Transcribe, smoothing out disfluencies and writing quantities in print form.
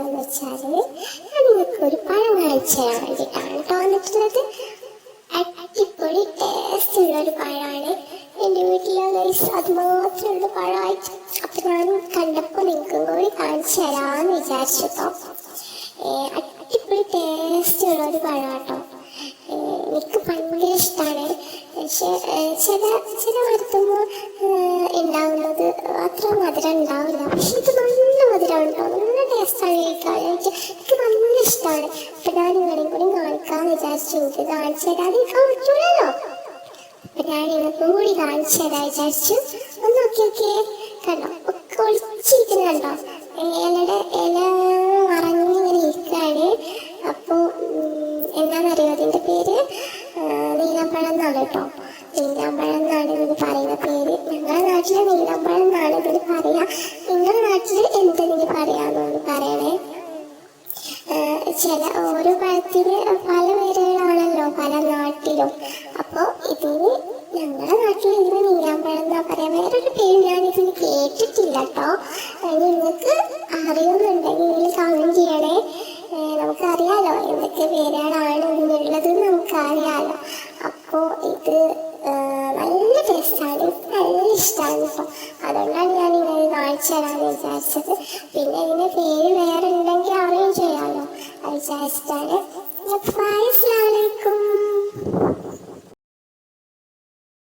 എന്താണെന്ന് വെച്ചാൽ ഞാൻ നിങ്ങൾക്ക് ഒരു പഴം കാണിച്ചു തരാൻ വേണ്ടിയിട്ടാണ് കേട്ടോ വന്നിട്ടുള്ളത്. അടിപൊളി ടേസ്റ്റ് ഉള്ള ഒരു പഴമാണ്. എൻ്റെ വീട്ടിലെ ഗൈസ് അത് മാത്രമുള്ള പഴമായിട്ട്. അപ്പം ഞാൻ കണ്ടപ്പോൾ നിങ്ങൾക്കും കൂടി കാണിച്ചു തരാമെന്ന് വിചാരിച്ചു കേട്ടോ. അടിപൊളി ടേസ്റ്റ് ഉള്ള ഒരു പഴം കേട്ടോ. എനിക്ക് ഭയങ്കര ഇഷ്ടമാണ്. പക്ഷേ ചില മരത്തുമ്പോൾ ഉണ്ടാവുന്നത് അത്ര മധുരം ഉണ്ടാവില്ല. പക്ഷെ ഇത് നല്ല മധുരം ഉണ്ടാവും, നല്ല ടേസ്റ്റാണ് കഴിക്കാൻ. എനിക്ക് നല്ല ഇഷ്ടമാണ്. അപ്പം ഞാൻ നിങ്ങളെയും കൂടി കാണിക്കാമെന്ന് വിചാരിച്ചു. എനിക്ക് കാണിച്ചു തരാതിരിക്കാൻ പറ്റൂലല്ലോ. അപ്പം ഞാൻ നിങ്ങൾക്കും കൂടി കാണിച്ചു തരാൻ വിചാരിച്ചു. ഒന്ന് നോക്കിയൊക്കെ കണ്ടോ, ഒക്കെ ഒളിച്ചിരിക്കുന്നത് കണ്ടോ, ഇല മറഞ്ഞിങ്ങനെ ഇരിക്കുകയാണ്. അപ്പോൾ എന്താണെന്നറിയോ അതിൻ്റെ പേര്? നീലപ്പഴം എന്നാണ് കേട്ടോ. നീലപ്പഴം എന്നാണ് ഇതിന് പറയുന്ന പേര്. ഞങ്ങളുടെ നാട്ടിൽ നീലപ്പഴം എന്നാണ് ഇതിന് പറയുക. നിങ്ങളുടെ നാട്ടിൽ എന്തെങ്കിലും പറയാമെന്നൊന്ന് പറയണേ. ഓരോ പഴത്തിന് പല പേരുകളാണല്ലോ പല നാട്ടിലും. അപ്പോൾ ഇതിന് ഞങ്ങളുടെ നാട്ടിൽ ഇതിന് നീലാമ്പഴം എന്നാ പറയാം. വേറൊരു പേര് ഞാൻ ഇതിന് കേട്ടിട്ടില്ല കേട്ടോ. നിങ്ങൾക്ക് അറിയുന്നുണ്ടെങ്കിൽ കമൻറ്റ് ചെയ്യണേ. നമുക്കറിയാലോ എന്തൊക്കെ പേരുകളാണ് ഇതിനുള്ളത്, നമുക്കറിയാലോ. അപ്പോൾ ഇത് നല്ല ടേസ്റ്റാണ്, നല്ല ഇഷ്ടമാണ് കേട്ടോ. അതുകൊണ്ടാണ് ഞാൻ ഇങ്ങനെ കാണിച്ചു തരാമെന്ന് വിചാരിച്ചത്. പിന്നെ ഇതിൻ്റെ പേര് വേറെ ഉണ്ടെങ്കിൽ അറിയുകയും ചെയ്യാമല്ലോ അത് വിചാരിച്ചിട്ടാണ്. പായസമാണ്